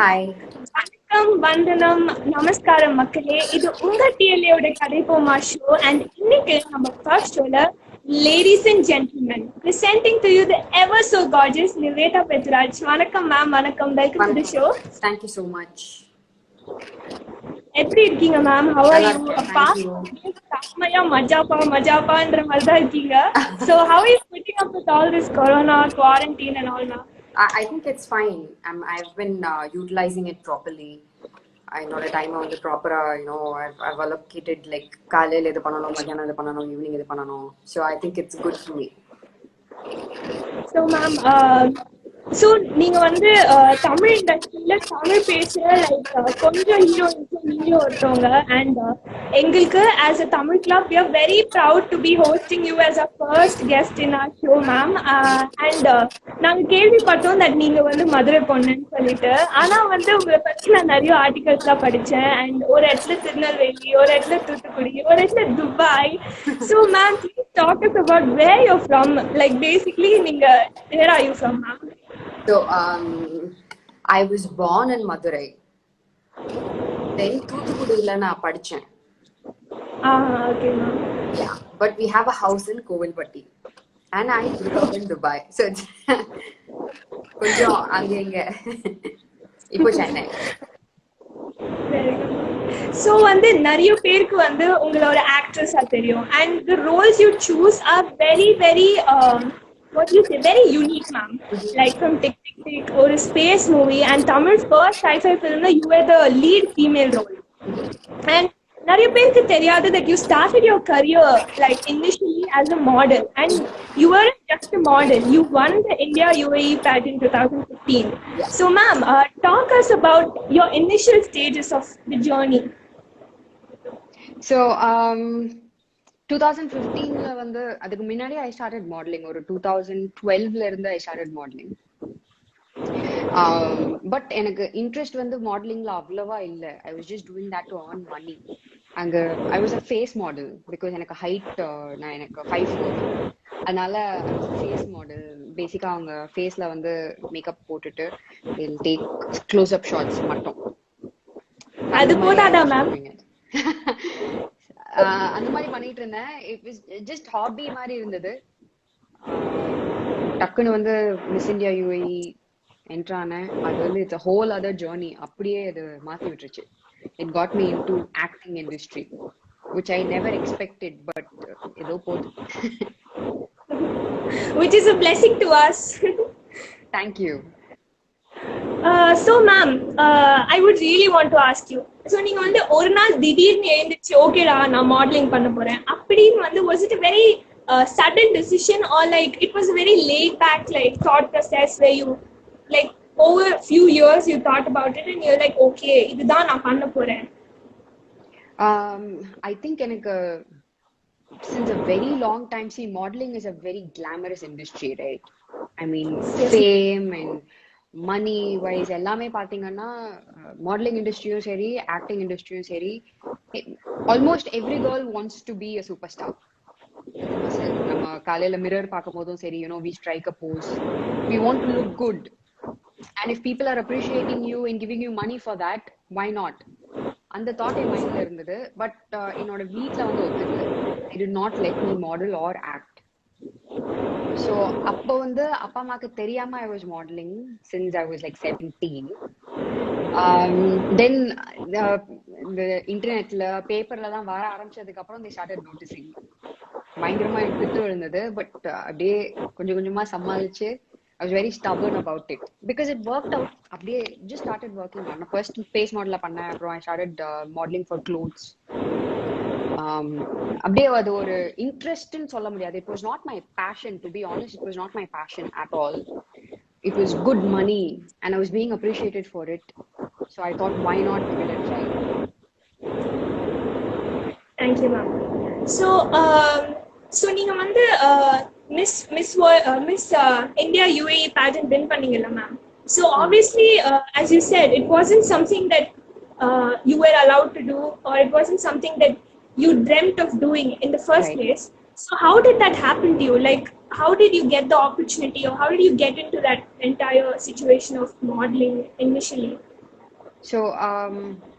Hi. வணக்கம், வந்தனம், நமஸ்காரம் மக்களே. இது உங்க டிஎல்ஏ கதை போமா ஷோ. அண்ட் இன்னைக்கு நம்ம ஃபர்ஸ்ட் ஷோல ladies and gentlemen presenting to you the ever so gorgeous Nivetha Pethuraj. வணக்கம் மேம், வணக்கம். Welcome to the show. Thank you so much. எப்படி இருக்கீங்க ma'am? how are you? Thank you. செம்மையா மஜாப்பான்ற மாதிரி தான் இருக்கீங்க. So how are you putting up with all this corona quarantine and all now? I think it's fine. I've been utilizing it properly. I know that time on the proper, I've allocated like kalel edu panano, madhyana edu panano, evening edu panano. So I think it's good for me. So ma'am, so நீங்க வந்து தமிழ் இண்டஸ்ட்ரியில தமிழ் பேசுற like கொஞ்சம் heroines நீங்களும் ஒருத்தவங்க. And எங்களுக்கு as a Tamil club we are very proud to be hosting you as a first guest in our show ma'am. And நாங்க கேள்விப்பட்டோம் தட் நீங்க வந்து மதுரை பொண்ணுன்னு சொல்லிட்டு. ஆனா வந்து உங்களை பத்தி நான் நிறைய ஆர்டிகல்ஸ்லாம் படிச்சேன். அண்ட் ஒரு இடத்துல திருநெல்வேலி, ஒரு இடத்துல தூத்துக்குடி, ஒரு இடத்துல Dubai. So ma'am, please talk us about where you're from. Like basically நீங்க where are you from ma'am? So I was born in Madurai. Then Thoothukudiyila na padichen. Okay ma'am. Yeah, but we have a house in Kovilpatti. And I grew up in Dubai. So கொஞ்சம் அங்க இங்க இப்போ Chennai. So வந்து நிறைய பேருக்கு வந்து உங்களோட ஆக்ட்ரஸா தெரியும். And the roles you choose are very very what you say, very unique ma'am. Like from Tick Tick Tick or a space movie and Tamil's first sci-fi film, you were the lead female role. And நிறைய பேருக்கு தெரியாது that you started your career like initially as a model, and you weren't just a model, you won the India UAE pageant 2015. So ma'am, talk us about your initial stages of the journey. So 2015ல வந்து அதுக்கு முன்னாடி I started modeling. ஒரு 2012ல இருந்து I started modeling. But எனக்கு interest வந்து மாடலிங்ல அவ்வளவா இல்ல. I was just doing that to earn money. அங்க I was a face model because எனக்கு ஹைட் நான் எனக்கு 5'4", அதனால ஃபேஸ் மாடல். பேசிக்கா அவங்க ஃபேஸ்ல வந்து மேக்கப் போட்டுட்டு they'll take close up shots மட்டும். அது போதாதா மேம்? அந்த மாதிரி பண்ணிட்டு இருந்தேன். இட் வாஸ் ஜஸ்ட் ஹாபி மாதிரி இருந்தது. டக்குன்னு வந்து மிஸ் இந்தியா யூஏஇ என்டர் ஆனேன். அது வந்து it's a whole other journey. அப்படியே அது மாத்தி விட்டுருச்சு. It got me into acting industry, which I never expected, but ஏதோ போகுது. Which is a blessing to us. Thank you. So ma'am, I would really want to ask you, so நீங்க வந்து ஒரு நாள் திடீர்னு எழுந்துச்சு ஓகேடா நான் மாடலிங் பண்ண போறேன் அப்படின்னு வந்து was it a very sudden decision or like it was a very laid back like thought process where you like over a few years you thought about it and you're like okay இதுதான் நான் பண்ண போறேன்? I think எனக்கு since a very long time, see, modeling is a very glamorous industry, right? I mean, fame and money wise எல்லாமே பாத்தீங்கன்னா modelling இண்டஸ்ட்ரியும் சரி, acting இண்டஸ்ட்ரியும் சரி, almost every girl wants to be a super star. நம்ம காலையில mirror பார்க்கும் போதும் சரி, we strike a pose, we want to look good, and if people are appreciating you and giving you money for that, why not? அந்த thought என் மைண்ட்ல இருந்தது. But என்னோட வீட்ல வந்து ஒத்துக்கல. they did not let me model or act. So அப்போ வந்து அப்பா அம்மாக்கு தெரியாம I was modeling since I was like 17. Then இந்த இன்டர்நெட்ல பேப்பர்ல தான் வர ஆரம்பிச்சதுக்கு அப்புறம் they started noticing. பயங்கரமா எனக்கு திட்டு விழுந்தது. பட் அப்படியே கொஞ்சம் கொஞ்சமா சமாளிச்சு I was very stubborn about it because it worked out. அப்படியே just started working on. First face model பண்ணேன். அப்புறம் I started modeling for clothes. அப்படியே அது ஒரு இன்ட்ரெஸ்ட்னு சொல்ல முடியாது. It was not my passion, to be honest. It was not my passion at all. It was good money and I was being appreciated for it. So I thought, why not give it a try? Thank you ma'am. So நீங்க வந்து Miss India UAE pageant win பண்ணீங்கல்ல ma'am. So obviously as you said it wasn't something that you were allowed to do, or it wasn't something that you dreamt of doing in the first place. So how did that happen to you? Like how did you get the opportunity, or how did you get into that entire situation of modeling initially? So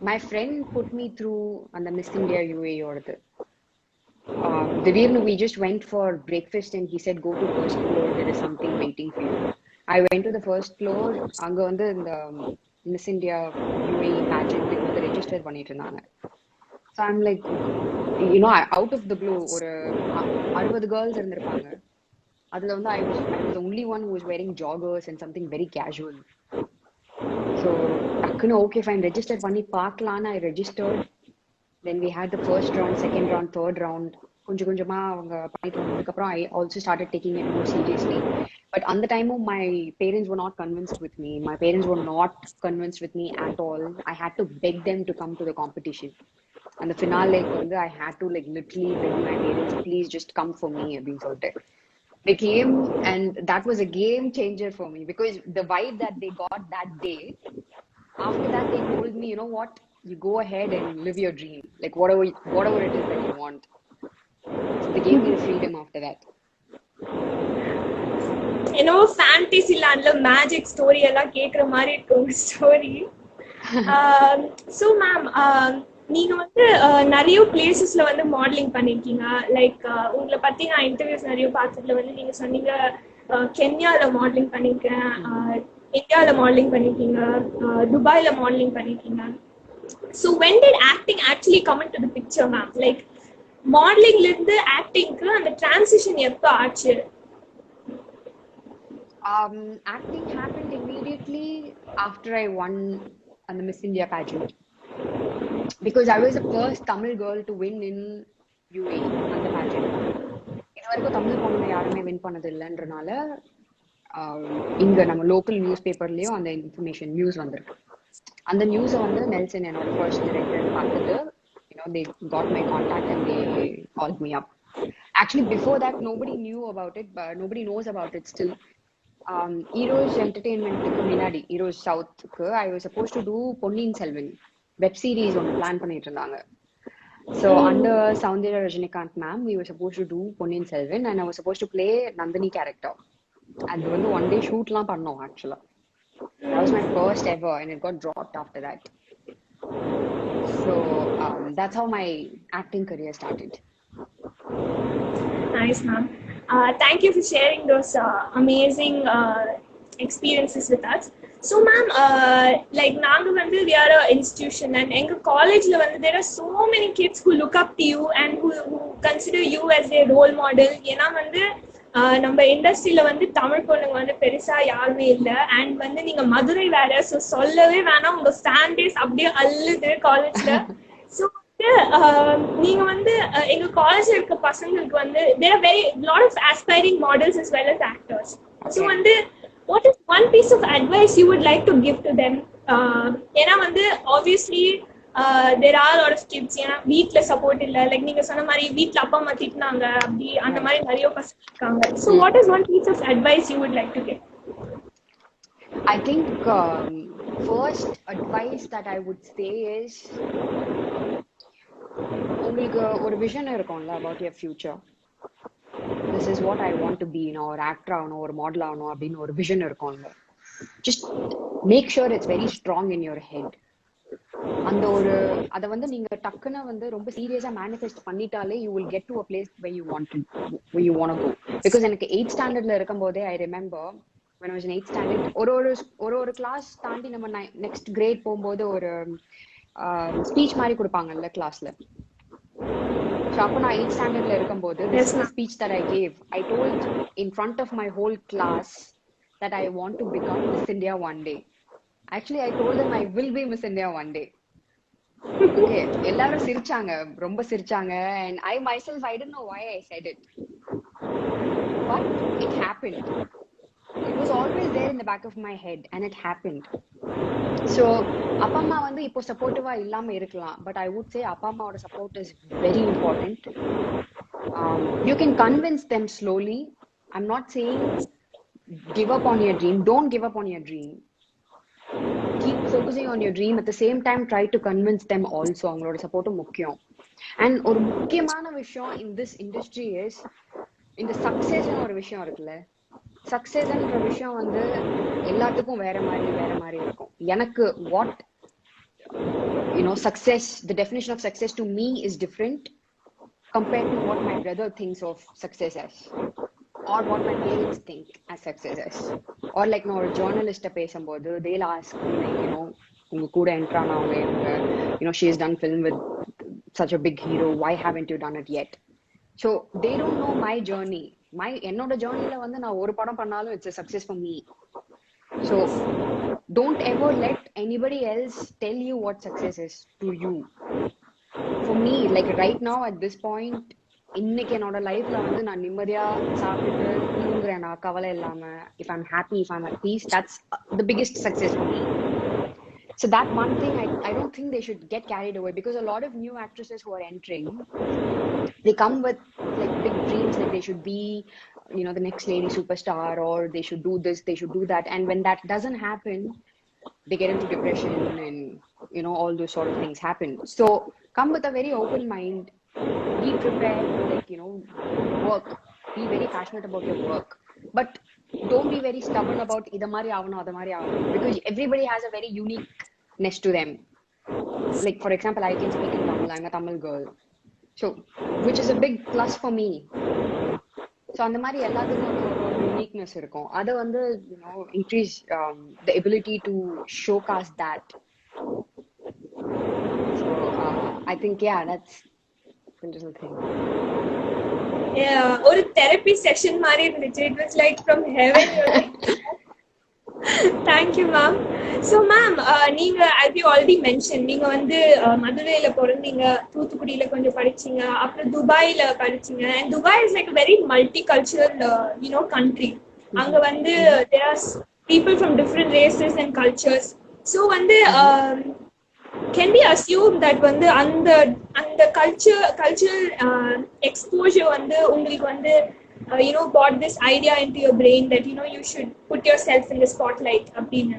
my friend put me through on the Miss India UAE order. We just went for breakfast and he said, go to first floor, there is something waiting for you. I went to the first floor. அங்க வந்து இந்த Miss India UAE pageant வந்து register பண்ணிட்டு இருந்தாங்க. So I'm like, out of the blue, ஒரு 60 girls இருந்திருப்பாங்க. அதுல வந்து I was the only one who was wearing joggers and something very casual. So டக்குன்னு okay fine register பண்ணி பார்க்கலான்னு I registered. Then we had the first round, second round, third round. கொஞ்சம் கொஞ்சமா அவங்க பண்ணிட்டு வந்ததுக்கப்புறம் I also started taking it more seriously. But on the time, my parents were not convinced with me. My parents were not convinced with me at all. I had to beg them to come to the competition. And the finale, I had to literally beg my parents, please just come for me. They came and that was a game changer for me because the vibe that they got that day, after that they told me, you know what, you go ahead and live your dream, like whatever it is that you want. So they gave me the freedom after that. fantasy landல magic story எல்லாம் கேக்குற மாதிரி இருக்கு உங்க story. So ma'am, நீங்க வந்து நிறைய பிளேசஸ்ல வந்து மாடலிங் பண்ணிருக்கீங்க. லைக் உங்களை பத்தி நான் இன்டர்வியூஸ் நிறைய பார்த்ததுல வந்து நீங்க சொன்னீங்க கென்யால மாடலிங் பண்ணிருக்கேன், இந்தியால மாடலிங் பண்ணிருக்கீங்க, துபாயில மாடலிங் பண்ணிருக்கீங்க. So when did acting actually come into the picture, ma'am? Like மாடலிங்ல இருந்து ஆக்டிங்க்கு அந்த டிரான்சிஷன் எப்போ ஆச்சு? Acting happened immediately after I won on the Miss India pageant. Because I was the first Tamil girl to win in UAE on the pageant. இது வரைக்கும் தமிழ் பொண்ணுங்க யாருமே வின் பண்ணது இல்லைன்றனால இங்க நம்ம லோக்கல் நியூஸ் பேப்பர்லயும் அந்த இன்ஃபர்மேஷன் நியூஸ் வந்திருக்கு. அந்த நியூஸை வந்து நெல்சன் என்னோட ஃபர்ஸ்ட் டைரக்டர் பார்த்துட்டு they got my contact and they called me up. Actually before that nobody knew about it, but nobody knows about it still. Heroes Entertainment முன்னாடி Heroes Southக்கு I was supposed to do Ponniyin Selvan web series on plan பண்ணிட்டு இருந்தாங்க. So under Soundarya Rajinikanth ma'am, we were supposed to do Ponniyin Selvan and I was supposed to play Nandini character. அது வந்து one day shoot லாம் பண்ணோம் actually. That was my first ever and it got dropped after that. So that's how my acting career started. Nice, ma'am. Thank you for sharing those amazing experiences with us. So, ma'am, like naanga vandu we are an institution and enga college la vandu there are so many kids who look up to you and who consider you as their role model. ஏன்னா வந்து நம்ம இண்டஸ்ட்ரியில வந்து தமிழ் பொண்ணுங்க வந்து பெருசா யாருமே இல்லை. அண்ட் வந்து நீங்க மதுரை வேற, ஸோ சொல்லவே வேணாம், உங்க ஸ்டாண்டேஸ் அப்படியே அள்ளுது காலேஜ்ல. ஸோ நீங்க வந்து எங்க காலேஜ்ல இருக்க பசங்களுக்கு வந்து there are very lot of aspiring models as well as actors. So வந்து what is one piece of advice you would like to give to them? ஏன்னா வந்து obviously there are a lot of kids, ஏன்னா வீட்ல support இல்ல, like நீங்க சொன்ன மாதிரி வீட்ல அப்பா அம்மா திட்டினாங்க, அப்படி அந்த மாதிரி நிறைய பசங்க இருக்காங்க. So what is one piece of advice you would like to give? I think first advice that I would say is உங்களுக்கு ஒரு விஷன் இருக்கும்ல about your future. This is what I want to be, ஒரு actor ஆகணும், ஒரு model ஆகணும் அப்படின்னு ஒரு vision இருக்கும்ல. Just make sure it's very strong in your head. அந்த ஒரு அதை வந்து நீங்க டக்குன்னு வந்து ரொம்ப சீரியஸா manifest பண்ணிட்டாலே you will get to a place where you want to go. Because எனக்கு 8th standardல இருக்கும் போதே I remember when I was in 8th standard ஒரு கிளாஸ் தாண்டி நம்ம நெக்ஸ்ட் கிரேட் போகும்போது ஒரு ஸ்பீச் மாதிரி கொடுப்பாங்கல்ல கிளாஸ்ல. So அப்போ நான் 8th standardல இருக்கும்போது this is the speech that I gave. I told in front of my whole class that I want to become Miss India one day. Actually I told them I will be Miss India one day. Okay, எல்லாரும் சிரிச்சாங்க, ரொம்ப சிரிச்சாங்க, and I myself I didn't know why I said it, but it happened. It was always there in the back of my head and it happened. So அப்பா அம்மா வந்து இப்போ சப்போர்ட்டிவா இல்லாம இருக்கலாம், but I would say அப்பா அம்மாவோட support is very important. You can convince them slowly. I'm not saying give up on your dream. Don't give up on your dream. Keep focusing on your dream. At the same time, try to convince them also. அவங்களோட சப்போர்ட்டும் முக்கியம். And ஒரு முக்கியமான விஷயம் in this industry is இந்த சக்சஸ்னு ஒரு விஷயம் இருக்குல்ல. சக்சஸ்ன்ற விஷயம் வந்து எல்லாத்துக்கும் வேற மாதிரி இருக்கும். எனக்கு what success, the definition of success to me is different compared to what my brother thinks of success as, or what my parents think as success as. Or like no journalist பேசும்போது they'll ask me like, உங்க கூட enter ஆனவங்க இவங்க, she has done film with such a big hero, why haven't you done it yet? So they don't know my journey. என்னோட ஜேர்னில வந்து நான் ஒரு படம் பண்ணாலும் it's a success for me. So don't ever let anybody else tell you what success is to you. For me, like right now at this point, இன்னைக்கு என்னோட லைஃப்ல வந்து நான் நிம்மதியா சாப்பிட்டு தூங்குறேன், நான் கவலை இல்லாம, if I'm happy, if I'm at peace, that's the biggest success for me. So that one thing, I don't think they should get carried away, because a lot of new actresses who are entering, they come with like big dreams, like they should be, the next lady superstar, or they should do this, they should do that. And when that doesn't happen, they get into depression and, all those sort of things happen. So come with a very open mind, be prepared, like, work, be very passionate about your work. But don't be very stubborn about idha mari avano adha mari avano, because everybody has a very uniqueness to them. Like for example, I can speak in Tamil, I'm a Tamil girl, so which is a big plus for me. So அந்த மாதிரி எல்லாத்துக்கும் வந்து ஒரு uniqueness இருக்கும். அதை வந்து increase the ability to showcase that. So I think that's interesting thing. ஒரு therapy session மாதிரி இருந்துச்சு. It was like from heaven. Thank you, ma'am. So, ma'am, நீங்க as you already mentioned, நீங்க வந்து மதுரையில பிறந்தீங்க, தூத்துக்குடியில கொஞ்சம் படிச்சீங்க, அப்புறம் துபாயில படிச்சீங்க. And Dubai is like a very multicultural, country. அங்க வந்து there are people from different races and cultures. So வந்து can we assume that வந்து அந்த cultural exposure வந்து உங்களுக்கு வந்து brought this idea into your brain that you should put yourself in the spotlight அப்படினு?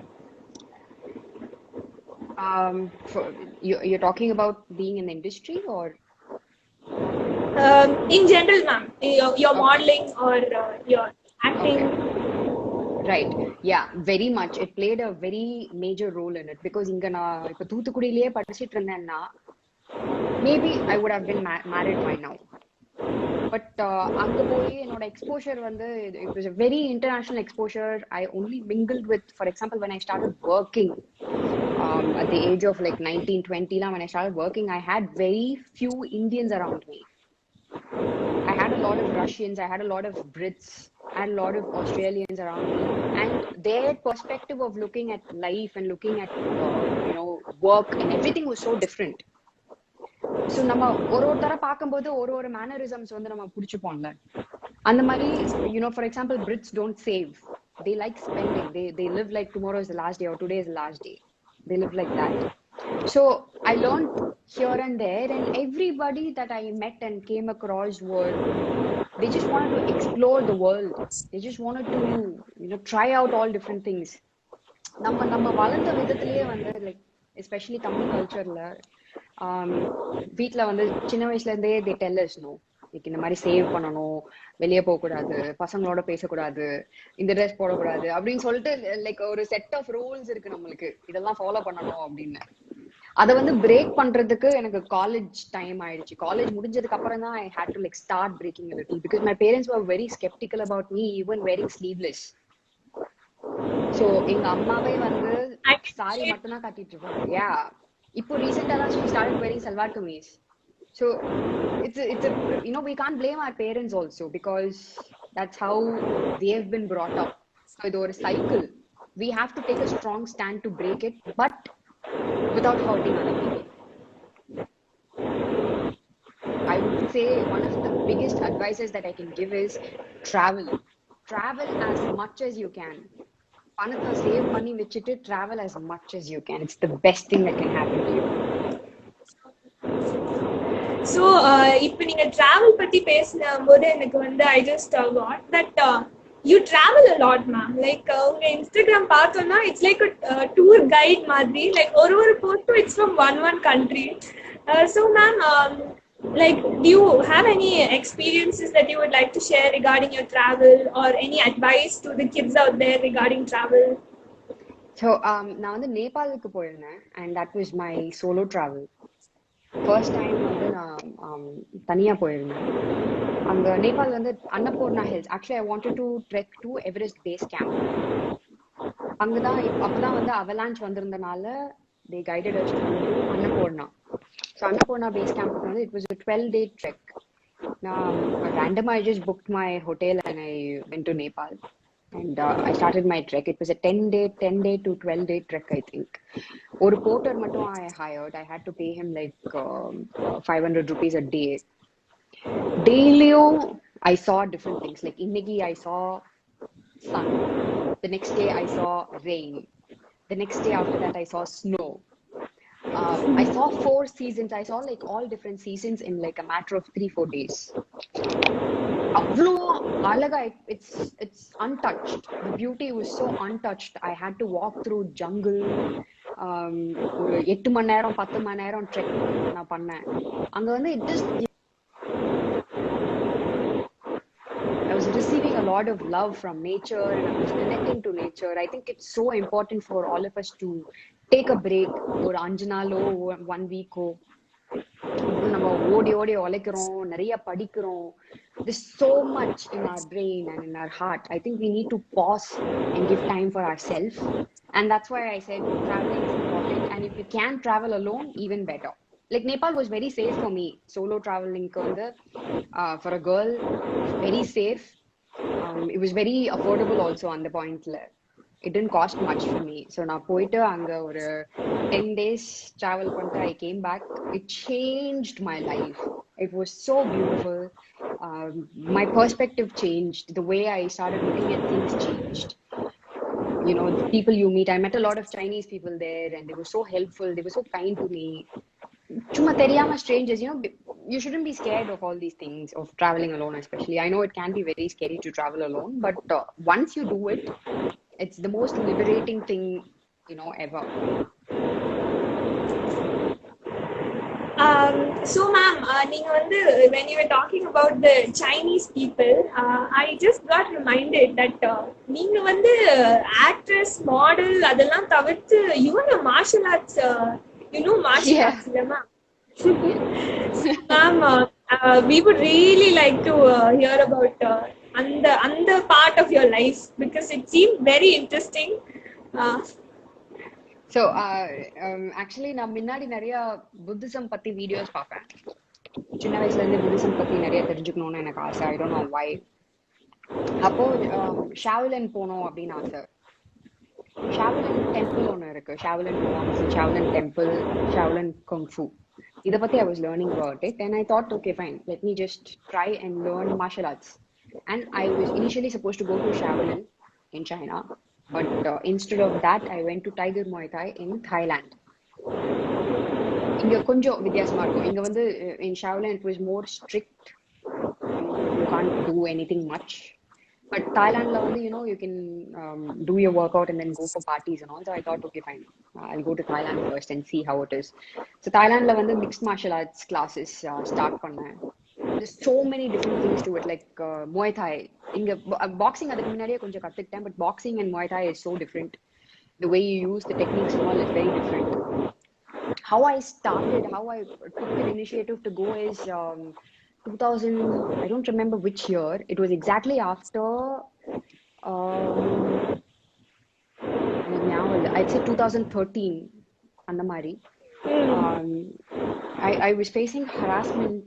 You're talking about being in the industry or in general, ma'am, your modeling or your acting? Okay. Right, yeah, very much. It played a very major role in it, because inga na ipo தூத்துக்குடியிலே படிச்சிட்டு இருந்தேன்னா maybe I would have been married by now. But அங்க போய் என்னோட exposure வந்து it was a very international exposure. I only mingled with, for example, when I started working at the age of like 19-20 when I started working, I had very few Indians around me. I had a lot of Russians, I had a lot of Brits, I had a lot of Australians around me, and their perspective of looking at life and looking at work and everything was so different. So நம்ம ஒரு தர பாக்கும்போது ஒரு mannerisms வந்து நம்ம புடிச்சுப்போம்ல, அந்த மாதிரி for example, Brits don't save, they like spending, they live like tomorrow is the last day or today is the last day, they live like that. So I learned here and there, and everybody that I met and came across they just wanted to explore the world, they just wanted to try out all different things. நம்ம வளர்ந்த விதத்திலேயே வந்து like especially Tamil cultureல வீட்ல வந்து சின்ன வயசுல இருந்தே they tell us இந்த மாதிரி சேவ் பண்ணணும், வெளியே போக கூடாது, பசங்களோட பேசக்கூடாது, இந்த ட்ரெஸ் போடக்கூடாது அப்படின்னு சொல்லிட்டு லைக் ஒரு செட் ஆஃப் ரூல்ஸ் இருக்கு நம்மளுக்கு, இதெல்லாம் ஃபாலோ பண்ணணும் அப்படின்னு. அதை வந்து பிரேக் பண்றதுக்கு எனக்கு காலேஜ் டைம் ஆயிடுச்சு. காலேஜ் முடிஞ்சதுக்கு அப்புறம் தான் I had to like start breaking a little, because my parents were very skeptical about me even wearing sleeveless. So எங்க அம்மாவே வந்து சாரி மட்டும் தான் கட்டிட்டு இருப்பாங்க. இப்போ ரீசெண்டா தான் she started wearing salwar kameez. So it's a we can't blame our parents also, because that's how they have been brought up. So it's a cycle. We have to take a strong stand to break it, but without hurting other people. I would say one of the biggest advices that I can give is travel as much as you can. பணத்தை save பண்ணி வச்சுட்டு travel as much as you can. It's the best thing that can happen to you. So இப்போ நீங்க travel பத்தி பேசும்போது எனக்கு வந்து I just got that you travel a lot, ma'am. Like உங்க Instagram பார்த்தோம்னா it's like a tour guide மாதிரி, like ஒரு photo it's from one country. So ma'am, like do you have any experiences that you would like to share regarding your travel, or any advice to the kids out there regarding travel? So நான் வந்து நேபாளுக்கு போயிருந்தேன் and that was my solo travel. First time வந்து நான் தனியா போயிருந்தேன். அங்க நேபாள் வந்து Annapurna hills. Actually I wanted to trek to Everest base camp. அங்கதான் அப்பதான் வந்து அவலான்ச் வந்திருந்தனால they guided us to Annapurna. So Annapurna base camp வந்து it was a 12-day trek. Now randomly I just booked my hotel and I went to Nepal and I started my trek. It was a 10-day to 12-day trek, I think. ஒரு porter மட்டும் I hired. I had to pay him like 500 rupees a day. Daily I saw different things. Like inniki I saw sun. The next day I saw rain. The next day after that I saw snow. I saw 4 seasons. I saw like all different seasons in like a matter of 3-4 days. Avlo alaga, it's untouched. The beauty was so untouched. I had to walk through jungle. ஒரு 8 மணி நேரம் 10 மணி நேரம் trek நான் பண்ணேன். அங்க வந்து it just I was receiving a lot of love from nature and I was connecting to nature. I think it's so important for all of us to take a break. ஒரு 5 நாளோ 1 வீக்கோ நம்ம ஓடி ஓடி உழைக்கிறோம், நிறைய படிக்கிறோம். There's so much in our brain and in our heart. I think we need to pause and give time for ourselves. And that's why I said traveling is important. And if you can travel alone, even better. Like Nepal was very safe for me. Solo traveling for a girl, very safe. It was very affordable also on the point. It didn't cost much for me. So நான் போயிட்டு அங்க ஒரு 10 days travel பண்ணிட்டு I came back. It changed my life. It was so beautiful. My perspective changed. The way I started looking at things changed. You know, the people you meet. I met a lot of Chinese people there and they were so helpful. They were so kind to me. Chuma theriyama strangers, you know, you shouldn't be scared of all these things, of traveling alone especially. I know it can be very scary to travel alone, but once you do it, it's the most liberating thing, you know, ever. So ma'am, நீங்க வந்து when you were talking about the Chinese people, I just got reminded that நீங்க வந்து actress, model அதெல்லாம் தவிர்த்து you are a martial arts, you know martial arts, ma'am. Ma'am, we would really like to hear about அந்த part of your life because it seemed very interesting. So actually நான் முன்னாடி நிறைய Buddhism பத்தி videos பார்ப்பேன். சின்ன வயசுல இருந்து Buddhism பத்தி நிறைய தெரிஞ்சுக்கணும்னு எனக்கு ஆசை. I don't know why. அப்போ ஷாவ்லின் போனோம் அப்படின்னு ஆசை. ஷாவ்லின் டெம்பிள் ஒன்று இருக்கு. Shaolin Shaolin temple, Shaolin kung fu. இதை பத்தி I was learning about it and I thought, okay fine, let me just try and learn martial arts. And I was initially supposed to go to Shaolin in China, but instead of that I went to Tiger Muay Thai in Thailand. இங்க கொஞ்சம் வித்தியாசமா இருக்கும். இங்க வந்து in Shaolin it was more strict. You can't do anything much. But Thailand la வந்து, you know, you can do your workout and then go for parties and all. So I thought, okay fine, I'll go to Thailand first and see how it is. So Thailand la வந்து mixed martial arts classes start பண்ணேன். There's so many different things to it, like Muay Thai. இங்க boxing அதுக்கு முன்னாடியே கொஞ்சம் கத்துக்கிட்டேன், but boxing and Muay Thai is so different. The way you use the techniques and all is very different. How I started, how I took an initiative to go is 2000, I don't remember which year. It was exactly after I'd say 2013 அந்த மாதிரி. I was facing harassment,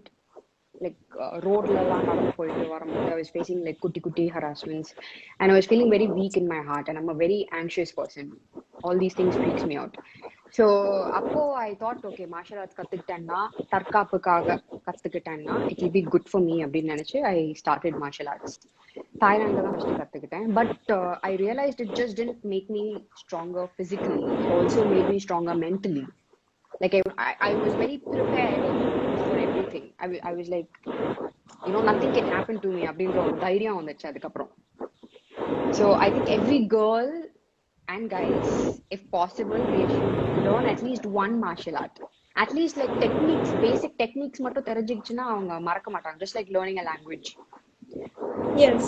like roadla la nadந்து போயிட்டு வரும்போது I was facing like குட்டி harassments and I was feeling very weak in my heart and I'm a very anxious person. All these things freaks me out. So அப்போ I thought, okay, martial arts கத்துக்கிட்டேன்னா, தற்காப்புக்காக கத்துக்கிட்டேன்னா it will be good for me அப்படின்னு நினைச்சு I started martial arts. தாய்லாந்துல தான் first கத்துக்கிட்டேன். But I realized it just didn't make me stronger physically. It also made me stronger mentally. Like I was very prepared for everything. I was like, you know, nothing can happen to me அப்படின்ற ஒரு தைரியம் வந்துச்சு அதுக்கப்புறம். So I think every girl and guys, if possible, they should learn at least one martial art. At least like techniques, basic techniques மட்டும் தெரிஞ்சிச்சுன்னா அவங்க மறக்க மாட்டாங்க. Just like learning a language. Yes.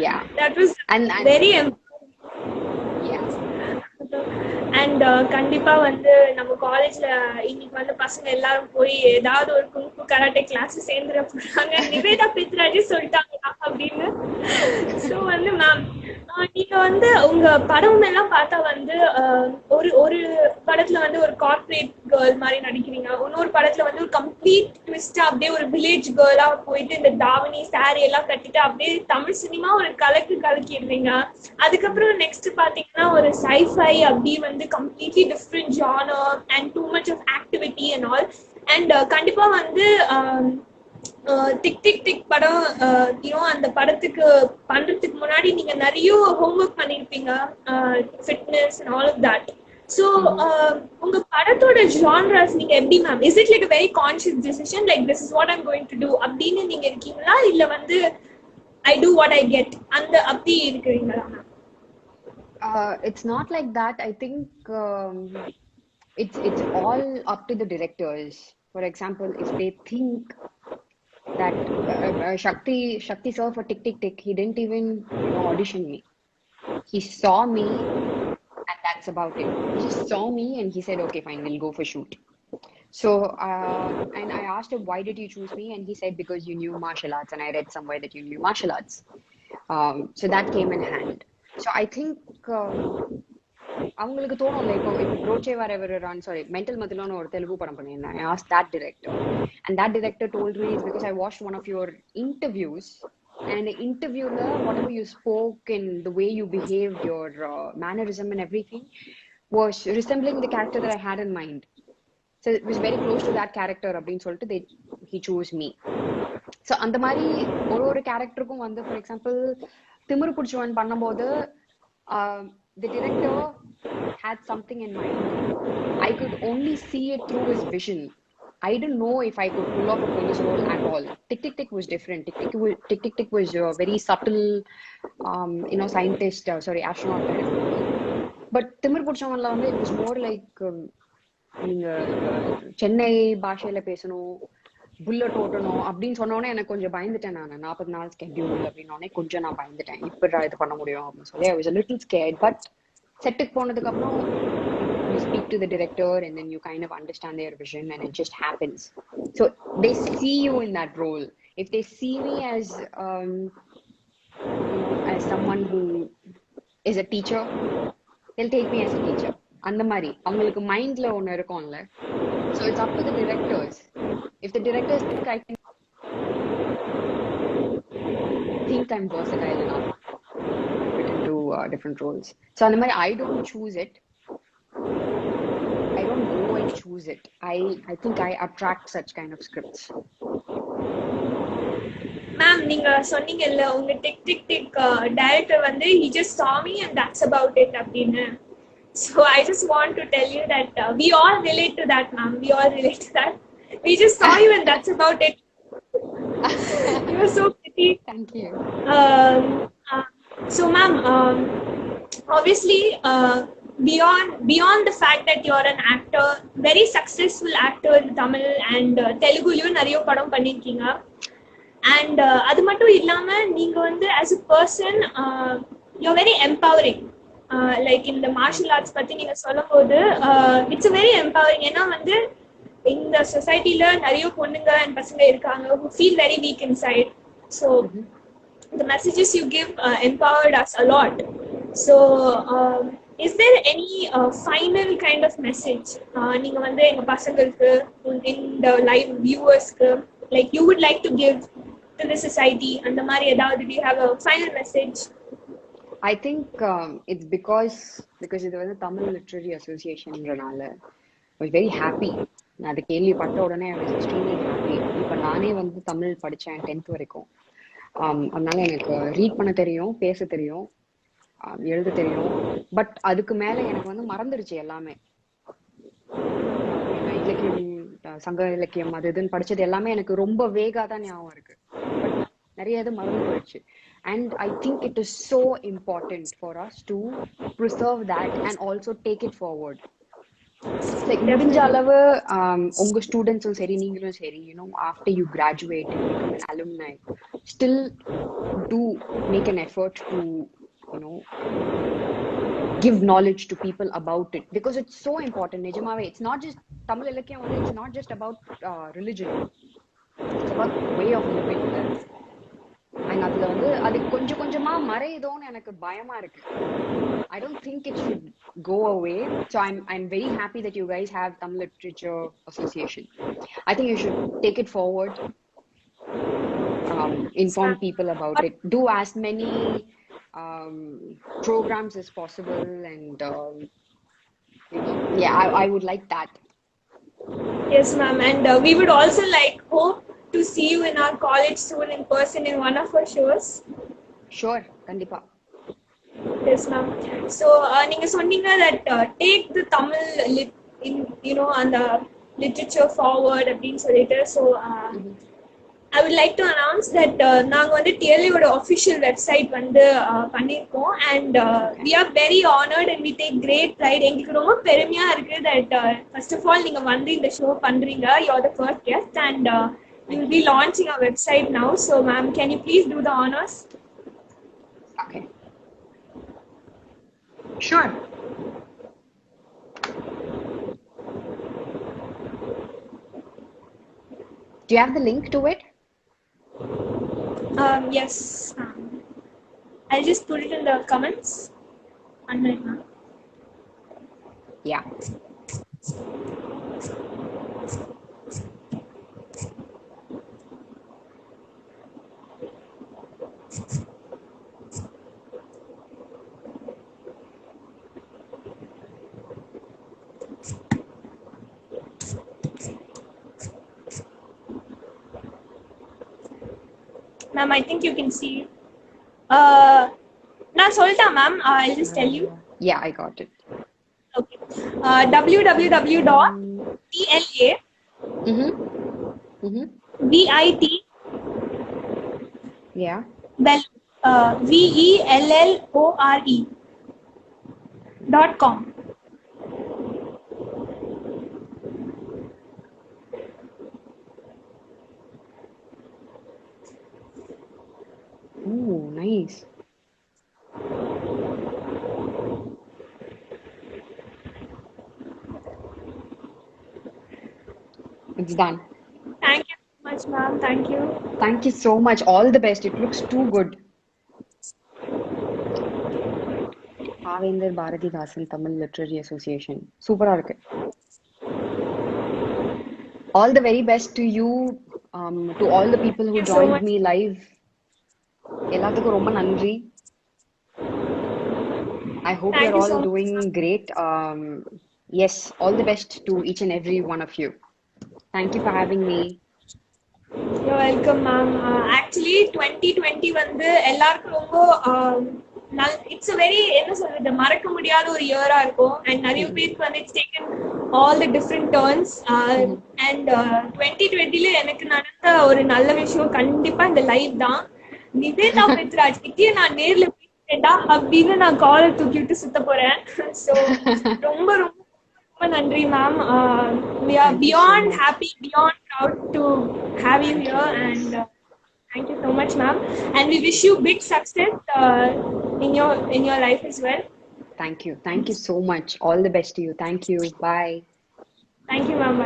Yeah. That was and very yeah. And கண்டிப்பா வந்து நம்ம காலேஜ்ல இன்னைக்கு வந்து பசங்க எல்லாரும் போய் ஏதாவது ஒரு குங்ஃபு கராட்டே கிளாஸ் சேர்ந்துட போறாங்க, நிவேதா பித்ராஜி சொல்லிட்டாங்களா அப்படின்னு. ஸோ வந்து மேம், நீங்க வந்து உங்க படம் எல்லாம் பார்த்தா வந்து ஒரு ஒரு படத்துல வந்து ஒரு கார்ப்பரேட் கேர்ள் மாதிரி நடிக்கிறீங்க, இன்னொரு படத்துல வந்து ஒரு கம்ப்ளீட் ட்விஸ்டா அப்படியே ஒரு வில்லேஜ் கேர்ளா போயிட்டு இந்த தாவணி சாரி எல்லாம் கட்டிட்டு அப்படியே தமிழ் சினிமா ஒரு கலக்கிடுறீங்க. அதுக்கப்புறம் நெக்ஸ்ட் பாத்தீங்கன்னா ஒரு sci-fi அப்படி வந்து completely different genre and too much of activity and all. And கண்டிப்பா வந்து டிக் டிக் டிக் படம் அந்த படத்துக்கு பண்றதுக்கு முன்னாடி நீங்க நிறைய ஹோம்ஒர்க் பண்ணிருப்பீங்க, fitness and all of that. So உங்க படத்தோட ஜான்ராஸ் நீங்க எப்படி ma'am, is it like very conscious decision like this is what I'm going to do அப்படின்னு நீங்க இருக்கீங்களா, இல்ல வந்து I do what I get அந்த அப்படி இருக்கிறீங்களா ma'am? It's not like that. I think it's all up to the directors. For example, if they think that Shakti sir for Tick Tick Tick, he didn't even audition me. He saw me and that's about it. He just saw me and he said, okay, fine, we'll go for shoot. So, and I asked him, why did you choose me? And he said, because you knew martial arts, and I read somewhere that you knew martial arts. So that came in hand. So I think அவங்களுக்கு தோணும்ல, இப்போ ப்ரோச்சே வரவர் run sorry mental மத்திலன்னு ஒரு தெலுங்கு படம் பண்ணியிருந்தேன். I asked that director and that director told me it's because I watched one of your interviews and the interviewer, whatever you spoke and the way you behaved, your mannerism and everything was resembling the character that I had in mind. So it was very close to that character அப்படின்னு சொல்லிட்டு he chose me. So அந்த மாதிரி ஒரு கேரக்டருக்கும் வந்து for example திமிரு பிடிச்சவன் பண்ணும்போது the director had something in mind. I could only see it through his vision. I didn't know if I could pull off a police role at all. Tick Tick Tick was different. Tick Tick Tick was a very subtle, scientist, astronaut kind of movie. But Timur Putchavanla, it was more like நீங்க சென்னை பாஷையில பேசணும், bullet ஓட்டணும் அப்படின்னு சொன்னோடனே எனக்கு கொஞ்சம் பயந்துட்டேன். நான் 40 நாள் ஸ்கெட்யூல் அப்படின்னோடனே கொஞ்சம் நான் பயந்துட்டேன், இப்படா இது பண்ண முடியும் அப்படின்னு சொல்லி. I was a little scared. But செட்டுக்கு போனதுக்கு அப்புறம் you speak to the director and then you kind of understand their vision and it just happens. So they see you in that role. If they see me as someone who is a teacher, they'll take me as a teacher. அந்த மாதிரி அவங்களுக்கு மைண்ட்ல ஒண்ணு இருக்கும்ல. So it's up to the directors. If the directors think I can I'm versatile enough to fit into different roles. So அந்த மாதிரி I don't choose it. I don't go and choose it. I think I attract such kind of scripts. Ma'am, நீங்க சொன்னீங்கல்ல உங்க tick tick tick director வந்து he just saw me and that's about it அப்படின்னு. So I just want to tell you that we all relate to that, ma'am. We all relate to that. We just saw you and that's about it. You are so pretty. Thank you. So ma'am, obviously beyond the fact that you're an actor, very successful actor in Tamil and Telugu நிறைய படம் பண்ணிருக்கீங்க. And அது மட்டும் இல்லாம நீங்க வந்து as a person you're very empowering. Like இந்த martial arts பத்தி நீங்க சொல்லும் போது இட்ஸ் வெரி எம்பவரிங். ஏன்னா வந்து இந்த சொசைட்டில நிறைய பொண்ணுங்க அண்ட் பசங்க இருக்காங்க who feel very weak inside. So the messages you give empowered us a lot. So is there any final kind of message நீங்க வந்து எங்க பசங்களுக்கு இந்த live வியூவர்ஸ்க்கு like you would like to give to the society? அந்த மாதிரி ஏதாவது do you have a final message? I think it's because இது வந்து தமிழ் லிட்ரரி அசோசியேஷன்றனால I was very happy. நான் அதை கேள்விப்பட்ட உடனே I was extremely happy. இப்போ நானே வந்து தமிழ் படித்தேன் 10th வரைக்கும். அதனால எனக்கு ரீட் பண்ண தெரியும், பேச தெரியும், எழுத தெரியும். பட் அதுக்கு மேலே எனக்கு வந்து மறந்துடுச்சு எல்லாமே. இலக்கியம், சங்க இலக்கியம் அது இதுன்னு படிச்சது எல்லாமே எனக்கு ரொம்ப வேகா தான் ஞாபகம் இருக்கு. பட் நிறைய இது மறந்து போயிடுச்சு. And I think it is so important for us to preserve that and also take it forward. Like முடிஞ்ச அளவு உங்க ஸ்டூடெண்ட்ஸும் சரி நீங்களும் சரி, after you graduate and become an alumni, still do make an effort to give knowledge to people about it because it's so important. Nijamave, it's not just Tamil Ilakkiyam, it's not just about religion. It's about way of living. And அதுல வந்து அது கொஞ்சம் கொஞ்சமா மறையுதோன்னு எனக்கு பயமா இருக்கு. I don't think it should go away. So I'm very happy that you guys have Tamil Literature Association. I think you should take it forward. Inform people about it. Do as many programs as possible, and yeah, I would like that. Yes, ma'am. And we would also hope to see you in our college soon in person in one of our shows. Sure, kandipa. Yes, ma'am. So, நீங்க சொன்னீங்க that take the Tamil and the literature forward அப்படின்னு சொல்லிட்டு. So, I would like to announce that நாங்க வந்து TLA ஓட official website வந்து பண்ணிருக்கோம், and we are very honored and we take great pride. எங்களுக்கு ரொம்ப பெருமையா இருக்கு that first of all நீங்க வந்து இந்த show பண்றீங்க. You're the first guest, and we will be launching our website now. So, ma'am, can you please do the honors? Okay. Sure. Do you have the link to it? Yes. I'll just put it in the comments. 1 minute, ma'am. Yeah. Ma'am, I think you can see. நான் சொல்லிட்டா ma'am, I'll just tell you. Yeah, I got it. Okay. www.tla VIT Yeah. VELLORE.com. Oh, nice. It's done. Thank you so much, ma'am. Thank you. Thank you so much. All the best. It looks too good. Avendar Bharathidasan Tamil Literary Association. Super இருக்கு. All the very best to you, to all the people who joined me live. எல்லாத்துக்கும் ரொம்ப நன்றி. I hope you're all doing great. Yes, all the best to each and every one of you. Thank you for having me. You're welcome, ma'am. Actually, 2020 வந்து எல்லாருக்கும் ரொம்ப it's a very என்ன சொல்றது மறக்க முடியாத ஒரு இயரா இருக்கும், and நிறைய பேருக்கு வந்து it's taken all the different turns, and 2020ல எனக்கு நடந்த ஒரு நல்ல விஷயம் கண்டிப்பா இந்த லைவ் தான். நிவேதா பெத்ராஜ் கிட்டே நான் நேர்ல பேசிட்டேன்டா அப்படின்னு நான் காலை தூக்கிட்டு சுத்த போறேன். ஸோ ரொம்ப ரொம்ப ரொம்ப நன்றி ma'am. We are beyond happy, beyond proud to have you here, and thank you so much, ma'am. And we wish you big success in your life as well. Thank you so much. All the best to you. Thank you. Bye. Thank you, ma'am.